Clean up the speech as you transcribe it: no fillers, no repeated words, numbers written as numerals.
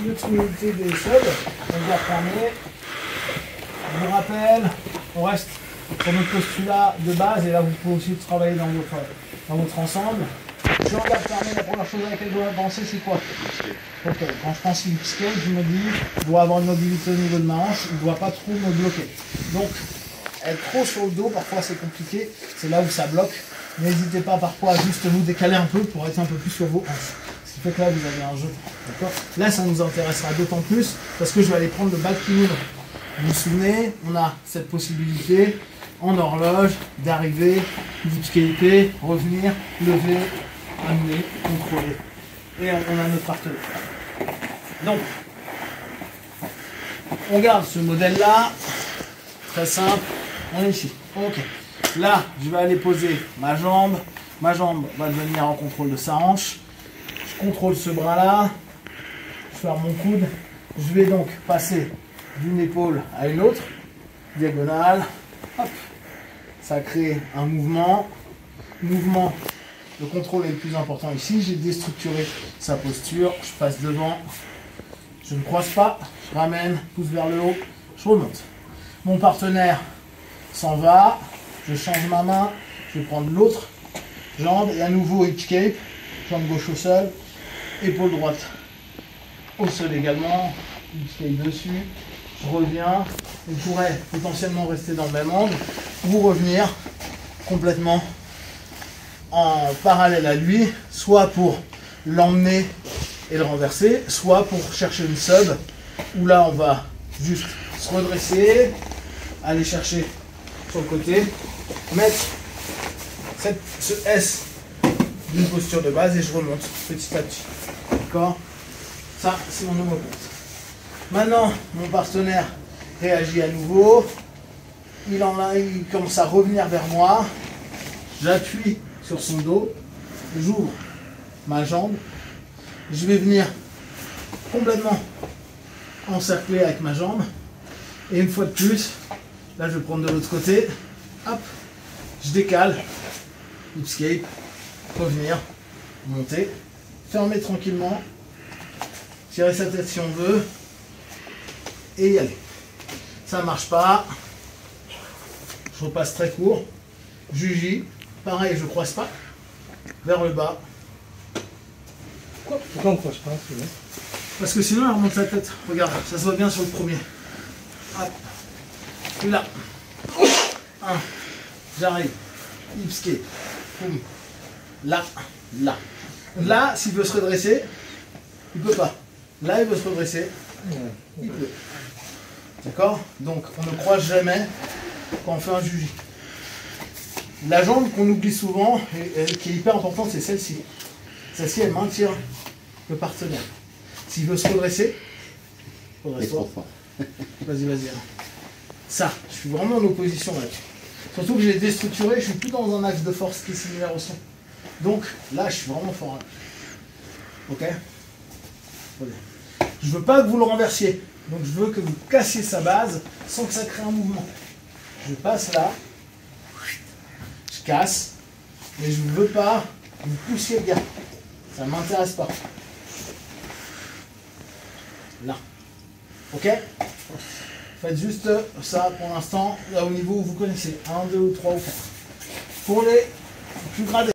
l'utilité des subs, on va fermer. Je vous rappelle, on reste sur notre postulat de base et là vous pouvez aussi travailler dans votre ensemble. Je regarde fermer, la première chose à laquelle je dois penser c'est quoi? Ok, quand je pense hip skate, je me dis, je dois avoir une mobilité au niveau de ma hanche, il ne doit pas trop me bloquer. Donc, être trop sur le dos, parfois c'est compliqué, c'est là où ça bloque. N'hésitez pas parfois à juste vous décaler un peu pour être un peu plus sur vos hanches. Ce qui fait que là vous avez un jeu. D'accord? Là ça nous intéressera d'autant plus parce que je vais aller prendre le back kimono. Vous vous souvenez, on a cette possibilité en horloge d'arriver, d'escaper, revenir, lever, amener, contrôler. Et on a notre partenaire. Donc, on garde ce modèle-là, très simple, on est ici. Ok. Là, je vais aller poser ma jambe va devenir en contrôle de sa hanche. Je contrôle ce bras-là, je ferme mon coude. Je vais donc passer d'une épaule à une autre, diagonale. Hop. Ça crée un mouvement. Le contrôle est le plus important ici. J'ai déstructuré sa posture. Je passe devant. Je ne croise pas. Je ramène, pouce vers le haut. Je remonte. Mon partenaire s'en va. Je change ma main. Je vais prendre l'autre jambe. Et à nouveau escape. Jambe gauche au sol. Épaule droite au sol également. Escape dessus. Je reviens. Je pourrais potentiellement rester dans le même angle. Ou revenir complètement en parallèle à lui, soit pour l'emmener et le renverser, soit pour chercher une sub, où là on va juste se redresser, aller chercher sur le côté, mettre ce S d'une posture de base et je remonte petit à petit. D'accord? Ça, c'est mon homoplate. Maintenant, mon partenaire réagit à nouveau, il commence à revenir vers moi, j'appuie sur son dos, j'ouvre ma jambe, je vais venir complètement encercler avec ma jambe, et une fois de plus, là je vais prendre de l'autre côté, hop, je décale, escape, revenir, monter, fermer tranquillement, tirer sa tête si on veut, et y aller. Ça ne marche pas, je repasse très court, juji. Pareil, je ne croise pas, vers le bas. Pourquoi on ne croise pas? Parce que sinon, elle remonte la tête. Regarde, ça se voit bien sur le premier. Hop. Là. 1. J'arrive. Hip skate. Boum. Là. Là. Là, s'il veut se redresser, il ne peut pas. Là, il veut se redresser. Il peut. D'accord? Donc, on ne croise jamais quand on fait un juji. La jambe qu'on oublie souvent, et qui est hyper importante, c'est celle-ci. Celle-ci, elle maintient le partenaire. S'il veut se redresser, redresse-toi. Vas-y, vas-y. Ça, je suis vraiment en opposition là-dessus. Surtout que j'ai déstructuré, je suis plus dans un axe de force qui est similaire au son. Donc là, je suis vraiment fort. Là. Ok? Je veux pas que vous le renversiez. Donc je veux que vous cassiez sa base sans que ça crée un mouvement. Je passe là. Je casse, mais je ne veux pas que vous poussiez le gars. Ça ne m'intéresse pas. Là. Ok? Faites juste ça pour l'instant, là au niveau où vous connaissez. 1, 2, 3 ou 4. Pour les plus gradés.